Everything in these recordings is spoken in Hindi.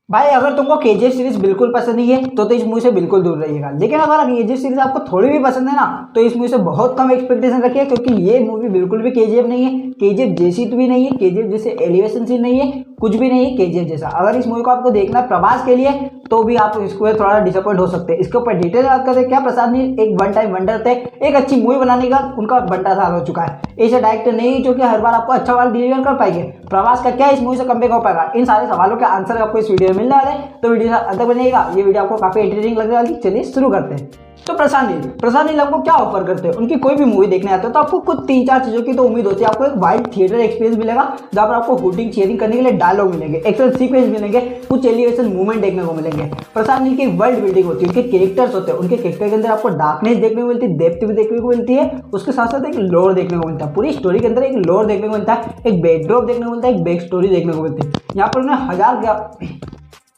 भाई अगर तुमको केजीएफ सीरीज बिल्कुल पसंद नहीं है तो इस मूवी से बिल्कुल दूर रहिएगा। लेकिन अगर केजीएफ सीरीज आपको थोड़ी भी पसंद है ना तो इस मूवी से बहुत कम एक्सपेक्टेशन रखिए, क्योंकि ये मूवी बिल्कुल भी केजीएफ नहीं है, केजीएफ जैसी तो भी नहीं है, केजीएफ जैसे एलिवेशन सीन नहीं है, कुछ भी नहीं है केजीएफ जैसा। अगर इस मूवी को आपको देखना है प्रभास के लिए तो भी आप इसको थोड़ा डिसअपॉइंट हो सकते हैं। इसके ऊपर डिटेल बात करते हैं क्या प्रसाद नील एक वन टाइम वंडर थे, एक अच्छी मूवी बनाने का उनका बंटा साल हो चुका है। ऐसे डायरेक्टर नहीं जो कि हर बार आपको अच्छा वाला डिलीवर कर पाएंगे। प्रभास का क्या इस मूवी से कमबैक हो पाएगा? इन सारे सवालों के आंसर आपको इस वीडियो में मिलने वाले हैं, तो वीडियो अंत तक बनेगा। ये वीडियो आपको काफी इंटरेस्टिंग लगने वाली। चलिए शुरू करते हैं। तो प्रसाद नील आपको क्या ऑफर करते हैं? उनकी कोई भी मूवी देखने आते हो तो आपको कुछ 3-4 चीजों की तो उम्मीद होती है। आपको एक वाइल्ड थिएटर एक्सपीरियंस मिलेगा जहां पर आपको हुटिंग चीयरिंग करने के लिए डायलॉग मिलेंगे, एक्शन सीक्वेंस मिलेंगे, कुछ एलिवेशन मूवमेंट देखने को मिलेंगे। प्रसाद नील की वर्ल्ड बिल्डिंग होती है, उनके कैरेक्टर्स होते हैं, उनके कैरेक्टर के अंदर आपको डार्कनेस देखने को मिलती है, डेप्थ भी देखने को मिलती है, उसके साथ साथ एक लोर देखने को मिलता है। पूरी स्टोरी के अंदर एक लोर देखने को मिलता है, एक बैकड्रॉप देखने को मिलता है, एक बैक स्टोरी देखने को मिलती है।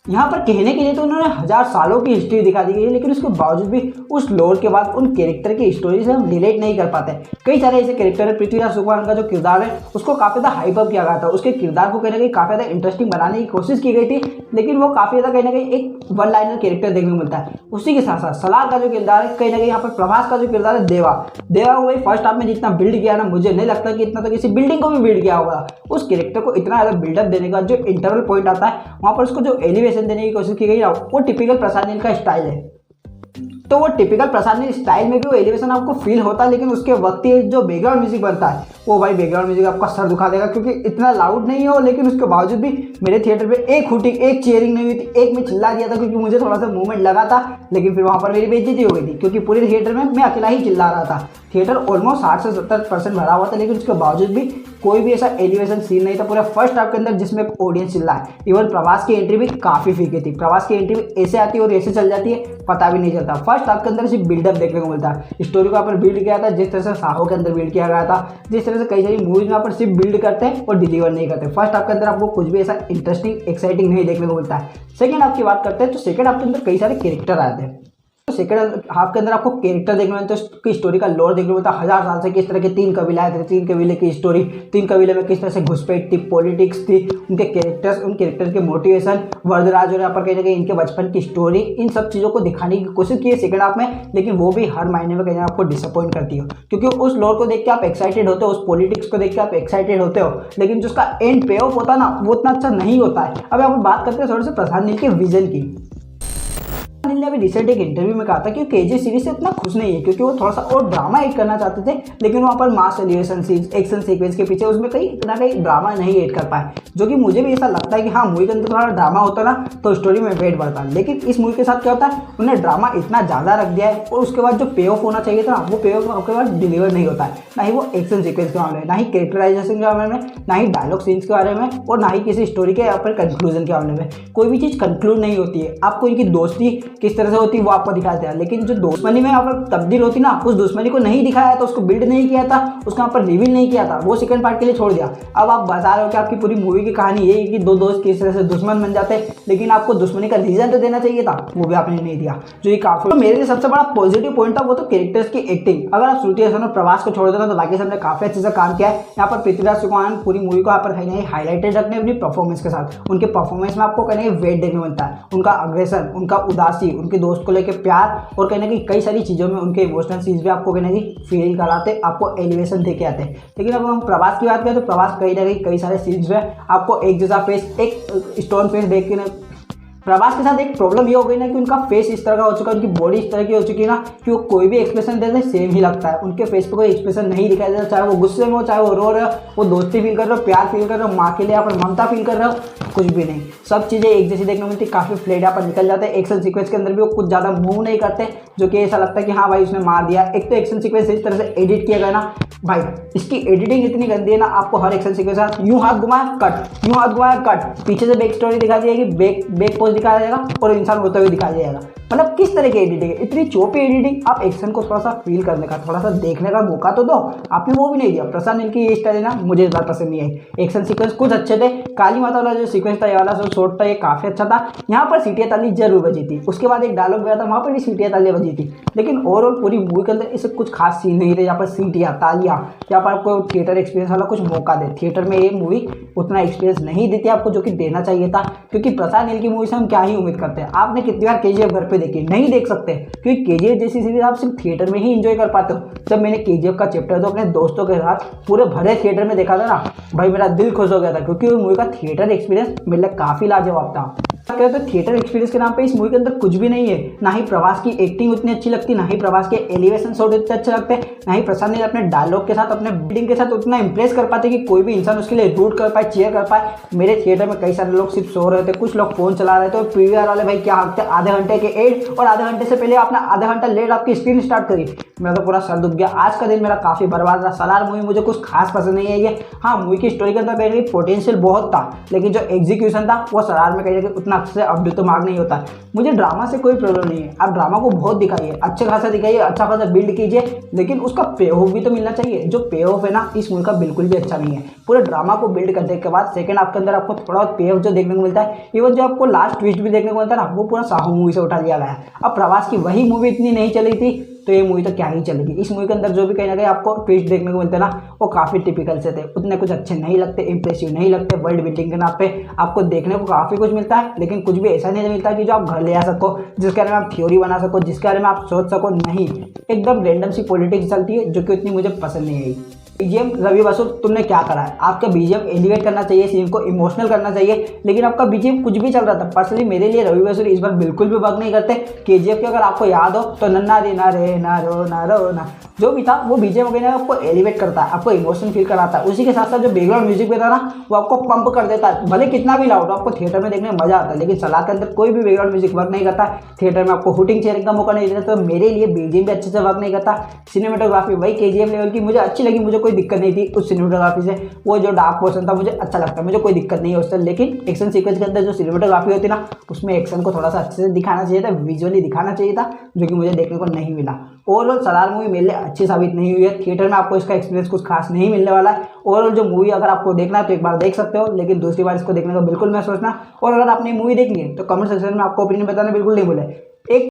यहाँ पर कहने के लिए तो उन्होंने 1000 सालों की हिस्ट्री दिखा दी गई है, लेकिन उसके बावजूद भी उस लोर के बाद उन कैरेक्टर की स्टोरी से हम रिलेट नहीं कर पाते। कई सारे ऐसे कैरेक्टर है, पृथ्वीराज सुकुमारन का जो किरदार है उसको काफ़ी ज़्यादा हाइप अप किया गया था, उसके किरदार को कहीं ना कहीं काफ़ी ज़्यादा इंटरेस्टिंग बनाने की कोशिश की गई थी, लेकिन वो काफ़ी ज़्यादा कहीं ना कहीं एक वन लाइनर कैरेक्टर देखने को मिलता है। उसी के साथ साथ सलार का जो किरदार है, कहीं ना कहीं यहाँ पर प्रभास का जो किरदार है देवा को भाई फर्स्ट हाफ में जितना बिल्ड किया ना, मुझे नहीं लगता कि इतना तो किसी बिल्डिंग को भी बिल्ड किया होगा। उस कैरेक्टर को इतना ज़्यादा बिल्डअप देने का जो इंटरवल पॉइंट आता है वहाँ पर उसको जो एलिवेशन देने की कोशिश की गई वो टिपिकल प्रसाद नील का स्टाइल है। तो वो टिपिकल प्रसाद नील स्टाइल में भी वो एलिवेशन आपको फील होता है, लेकिन उसके वक्त ही जो बैकग्राउंड म्यूजिक बनता है वो भाई बैकग्राउंड म्यूजिक आपका सर दुखा देगा, क्योंकि इतना लाउड नहीं हो, लेकिन उसके बावजूद भी मेरे थिएटर पे एक हुटिंग एक चीयरिंग नहीं हुई थी। एक मैं चिल्ला दिया था क्योंकि मुझे थोड़ा सा मूवमेंट लगा था, लेकिन फिर वहाँ पर मेरी बेइज्जती हो गई थी, क्योंकि पूरे थिएटर में मैं अकेला ही चिल्ला रहा था। थिएटर ऑलमोस्ट 60 से 70% भरा हुआ था, लेकिन उसके बावजूद भी कोई भी ऐसा एलिवेशन सीन नहीं था पूरे फर्स्ट हाफ के अंदर जिसमें ऑडियंस चिल्लाए। इवन प्रभास की एंट्री भी काफ़ी फीकी थी। प्रभास की एंट्री भी ऐसे आती है और ऐसे चल जाती है, पता भी नहीं चलता। फर्स्ट हाफ के अंदर सिर्फ बिल्डअप देखने को मिलता है। स्टोरी को यहाँ पर बिल्ड किया था जिस तरह से साहो के अंदर बिल्ड किया गया था, जिस तरह से कई सारी मूवीज में यहाँ पर सिर्फ बिल्ड करते हैं और डिलीवर नहीं करते। फर्स्ट हाफ के अंदर आपको कुछ भी ऐसा इंटरेस्टिंग एक्साइटिंग नहीं देखने को मिलता है। सेकंड हाफ की बात करते हैं तो सेकंड हाफ के अंदर कई सारे कैरेक्टर आते हैं। तो सेकंड हाफ के अंदर आपको कैरेक्टर देखने को मिलता है, उसकी स्टोरी का लोर देखने को मिलता है। 1000 साल से किस तरह के 3 कबीले आए थे, 3 कबीले की स्टोरी, 3 कबीले में किस तरह से घुसपैठ थी, पॉलिटिक्स थी, उनके कैरेक्टर्स, उन कैरेक्टर के मोटिवेशन, वरदराज और यहाँ पर कहीं ना कहीं इनके बचपन की स्टोरी, इन सब चीज़ों को दिखाने की कोशिश की है सेकंड हाफ में, लेकिन वो भी हर महीने में कहीं आपको डिसअपॉइंट करती हो, क्योंकि उस लोर को देख के आप एक्साइटेड होते हो, उस पॉलिटिक्स को देख के आप एक्साइटेड होते हो, लेकिन जो उसका एंड पे ऑफ होता है ना वो उतना अच्छा नहीं होता है। अब आप बात करते हैं थोड़े से प्रसाद नील के विजन की। नील ने अभी रिसेंट एक इंटरव्यू में कहा था कि केजीएफ सीरीज से इतना खुश नहीं है, क्योंकि वो थोड़ा सा और ड्रामा ऐड करना चाहते थे, लेकिन वहाँ पर मास एलिवेशन सीन्स, एक्शन सीक्वेंस के पीछे उसमें कहीं ना कहीं ड्रामा नहीं ऐड कर पाए, जो कि मुझे भी ऐसा लगता है कि हाँ मूवी के अंदर थोड़ा ड्रामा होता ना तो स्टोरी में वेट बढ़ता। लेकिन इस मूवी के साथ क्या होता है, उन्होंने ड्रामा इतना ज़्यादा रख दिया है और उसके बाद जो पे ऑफ होना चाहिए था वो पे ऑफ के बाद डिलीवर नहीं होता है, ना ही वो एक्शन सीक्वेंस के मामले में, ना ही कैरेक्टराइजेशन के मामले में, ना ही डायलॉग सीन्स के बारे में, और ना ही किसी स्टोरी के यहाँ पर कंक्लूजन के मामले में। कोई भी चीज़ कंक्लूड नहीं होती है। आपको इनकी दोस्ती किस तरह से होती है वो आपको दिखाते हैं, लेकिन जो दुश्मनी में यहाँ पर तब्दील होती ना, उस दुश्मनी को नहीं दिखाया था, उसको बिल्ड नहीं किया था, उसका यहाँ पर रिवील नहीं किया था, वो सेकंड पार्ट के लिए छोड़ दिया। अब आप बता रहे हो कि आपकी पूरी मूवी की कहानी यही है कि 2 दोस्त किस तरह से दुश्मन बन जाते हैं, लेकिन आपको दुश्मनी का रीजन तो देना चाहिए था, वो भी आपने नहीं दिया, जो ये काफी। तो मेरे लिए सबसे बड़ा पॉजिटिव पॉइंट था वो तो कैरेक्टर्स की एक्टिंग। अगर आप श्रुति हसन और प्रभास को छोड़ देना तो बाकी सबने काफी अच्छे से काम किया है। यहाँ पर पृथ्वीराज सुकुमारन पूरी मूवी को यहाँ पर कहीं हाईलाइटेड रखने अपनी परफॉर्मेंस के साथ। उनके परफॉर्मेंस में आपको कहीं वेट देखने मिलता है, उनका अग्रेशन, उनका उदासी, उनके दोस्त को लेकर प्यार, और कहीं ना कहीं कई सारी चीज़ों में उनके इमोशनल सीन्स भी आपको कहीं ना कहीं फील कराते, आपको एलिवेशन देके आते हैं। लेकिन अब हम प्रभास की बात करें तो प्रभास कहीं ना कहीं कई सारे सीन्स में आपको एक जैसा फेस, एक स्टोन फेस देख के प्रभास के साथ एक प्रॉब्लम ये हो गई ना कि उनका फेस इस तरह का हो चुका है, उनकी बॉडी इस तरह की हो चुकी है ना कि वो कोई भी एक्सप्रेशन देते सेम ही लगता है। उनके फेस पे कोई एक्सप्रेशन नहीं दिखाई देता, चाहे वो गुस्से में हो, चाहे वो रो रहे हो, वो दोस्ती फील कर रहे हो, प्यार फील कर रहे हो, माँ के लिए यहाँ पर ममता फील कर रहे हो, कुछ भी नहीं। सब चीज़ें एक जैसी देखने को मिलती, काफ़ी फ्लेड यहाँ पर निकल जाते हैं। एक्शन सीक्वेंस के अंदर भी वो कुछ ज़्यादा मूव नहीं करते, जो कि ऐसा लगता है कि हाँ भाई उसने मार दिया। एक तो एक्शन सीक्वेंस इस तरह से एडिट किया गया ना भाई, इसकी एडिटिंग इतनी गंदी है ना, आपको हर एक्शन सीक्वेंस यूँ हाथ घुमाया कट, यूँ हाथ घुमाया कट, पीछे से बैक स्टोरी दिखा जाएगी, बैक पोज दिखाया जाएगा और इंसान होते हुए दिखाया जाएगा। मतलब किस तरह की एडिटिंग है, इतनी चोपी एडिटिंग। आप एक्शन को थोड़ा सा फील करने का, थोड़ा सा देखने का मौका तो दो, आपने वो भी नहीं दिया। प्रशांत नील की ये स्टाइल है ना, मुझे इस बार पसंद नहीं आई। एक्शन सीक्वेंस कुछ अच्छे थे, काली माता वाला जो सीक्वेंस था, ये वाला जो शॉट था, ये काफी अच्छा था। यहाँ पर सीटियाँ ताली जरूर बजी थी, उसके बाद एक डायलॉग गया था, वहाँ पर भी सीटियाँ तालियाँ बजी थी, लेकिन ओवरऑल पूरी मूवी के अंदर इससे कुछ खास सीन नहीं थे। यहाँ पर सीटियाँ तालियाँ, यहाँ पर आपको थिएटर एक्सपीरियंस वाला कुछ मौका दे। थिएटर में ये मूवी उतना एक्सपीरियंस नहीं देती आपको, जो कि देना चाहिए था, क्योंकि प्रशांत नील की मूवी से हम क्या ही उम्मीद करते हैं। आपने कितनी बार केजीएफ घर पे देखी, नहीं देख सकते, क्योंकि केजीएफ जैसी सीरीज आप सिर्फ थिएटर में ही इंजॉय कर पाते हो। जब मैंने केजीएफ का चैप्टर तो अपने दोस्तों के साथ पूरे भरे थिएटर में देखा था ना, भाई मेरा दिल खुश हो गया था, क्योंकि उस मूवी का थिएटर एक्सपीरियंस मेरे लिए काफी लाजवाब था। कहते तो थिएटर एक्सपीरियंस के नाम पे इस मूवी के अंदर कुछ भी नहीं है। ना ही प्रभास की एक्टिंग उतनी अच्छी लगती, ना ही प्रभास के एलिवेशन शॉट उतने अच्छे लगते, ना ही प्रशांत नील अपने डायलॉग के साथ, अपने बिल्डिंग के साथ उतना इंप्रेस कर पाते कि कोई भी इंसान उसके लिए रूट कर पाए, चीयर कर पाए। मेरे थिएटर में कई सारे लोग सिर्फ सो रहे थे, कुछ लोग फोन चला रहे थे, और पीवीआर वाले भाई क्या हकते, आधे घंटे के एड और आधे घंटे से पहले आपने आधा घंटा लेट आपकी स्क्रीन स्टार्ट करी। मेरा तो पूरा सर दुख गया। आज का दिन मेरा काफी बर्बाद रहा। सालार मूवी मुझे कुछ खास पसंद नहीं आई है। हाँ, मूवी की स्टोरी के अंदर कहीं पोटेंशियल बहुत था, लेकिन जो एग्जीक्यूशन था वो सालार में कहीं उतना अच्छे से अपडेट तो नहीं होता। मुझे ड्रामा से कोई प्रॉब्लम नहीं है, आप ड्रामा को बहुत दिखाइए, अच्छे खासा दिखाइए, अच्छा खासा बिल्ड कीजिए, लेकिन उसका पे ऑफ भी तो मिलना चाहिए। जो पे ऑफ है ना, इस मूवी का बिल्कुल भी अच्छा नहीं है। पूरे ड्रामा को बिल्ड करने के बाद सेकंड हाफ के अंदर आपको थोड़ा बहुत पे ऑफ जो देखने को मिलता है, इवन जो आपको लास्ट ट्विस्ट भी देखने को मिलता है ना, वो पूरा साहू मूवी से उठा लिया गया है। अब प्रभास की वही मूवी इतनी नहीं चली थी, तो ये मूवी तो क्या ही चलेगी। इस मूवी के अंदर जो भी कहीं ना कहीं आपको ट्विस्ट देखने को मिलते हैं ना, वो काफ़ी टिपिकल से थे, उतने कुछ अच्छे नहीं लगते, इंप्रेसिव नहीं लगते। वर्ल्ड बिल्डिंग के नाम पे आपको देखने को काफ़ी कुछ मिलता है, लेकिन कुछ भी ऐसा नहीं मिलता कि जो आप घर ले आ सको, जिसके बारे में आप थ्योरी बना सको, जिसके बारे में आप सोच सको। नहीं, एकदम रैंडम सी पॉलिटिक्स चलती है, जो कि उतनी मुझे पसंद नहीं आई। बीजीएम रवि बसु, तुमने क्या करा है? आपका बीजीएम एलिवेट करना चाहिए, सीन को इमोशनल करना चाहिए, लेकिन आपका बीजीएम कुछ भी चल रहा था। पर्सनली मेरे लिए रवि बसु इस बार बिल्कुल भी वर्क नहीं करते। केजीएफ के अगर आपको याद हो तो नन्ना रे ना रे ना रो ना रो ना, जो भी था वो बीजीएम वगैरह आपको एलिवेट करता है, आपको इमोशन फील कराता है। उसी के साथ साथ जो बैकग्राउंड म्यूजिक भी था ना, वो आपको पंप कर देता है। भले कितना भी लाउड हो, आपको थिएटर में देखने में मजा आता है, लेकिन सलाह के अंदर कोई भी बैकग्राउंड म्यूजिक वर्क नहीं करता। थिएटर में आपको हुटिंग चेयरिंग का मौका नहीं देता, तो मेरे लिए बीजीएम भी अच्छे से वर्क नहीं करता। सिनेमेटोग्राफी वही केजीएफ लेवल की मुझे अच्छी लगी, मुझे कोई दिक्कत नहीं थी उस सिनेमेटोग्राफी से। वो जो डार्क पोर्शन था मुझे अच्छा लगता है, मुझे कोई दिक्कत नहीं है उससे। लेकिन एक्शन सीक्वेंस के अंदर जो सिनेमेटोग्राफी होती है ना, उसमें एक्शन को थोड़ा सा अच्छे से दिखाना चाहिए था, विजुअली दिखाना चाहिए था, जो कि मुझे देखने को नहीं मिला। ओवरऑल सलार मूवी मेरे लिए अच्छी साबित नहीं हुई है। थिएटर में आपको इसका एक्सपीरियंस कुछ खास नहीं मिलने वाला है। ओवरऑल जो मूवी अगर आपको देखना है तो एक बार देख सकते हो, लेकिन दूसरी बार इसको देखने का बिल्कुल मत सोचना। और अगर आपने मूवी देख ली है तो कमेंट सेक्शन में आपको ओपिनियन बताना बिल्कुल नहीं भूले। एक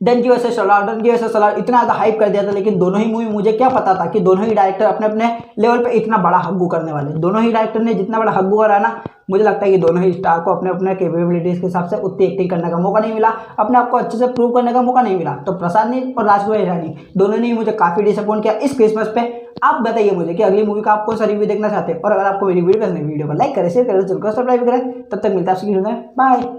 डन की वजह से सलार इतना ज़्यादा हाइप कर दिया था, लेकिन दोनों ही मूवी मुझे क्या पता था कि दोनों ही डायरेक्टर अपने अपने लेवल पे इतना बड़ा हग्गू करने वाले। दोनों ही डायरेक्टर ने जितना बड़ा हग्गू करा ना, मुझे लगता है कि दोनों ही स्टार को अपने अपने कैपेबिलिटीज़ के हिसाब से उतनी एक्टिंग करने का मौका नहीं मिला, अपने आप को अच्छे से प्रूव करने का मौका नहीं मिला। तो प्रशांत नील और राजकुमार हिरानी दोनों ने मुझे काफ़ी डिसअपॉइंट किया इस क्रिसमस पे। आप बताइए मुझे कि अगली मूवी का आप कौन सा रिव्यू देखना चाहते हैं, और अगर आपको मेरी वीडियो पसंद है, वीडियो को लाइक करें, शेयर करें, चैनल को सब्सक्राइब करें। तब तक मिलता है आपसे, बाय।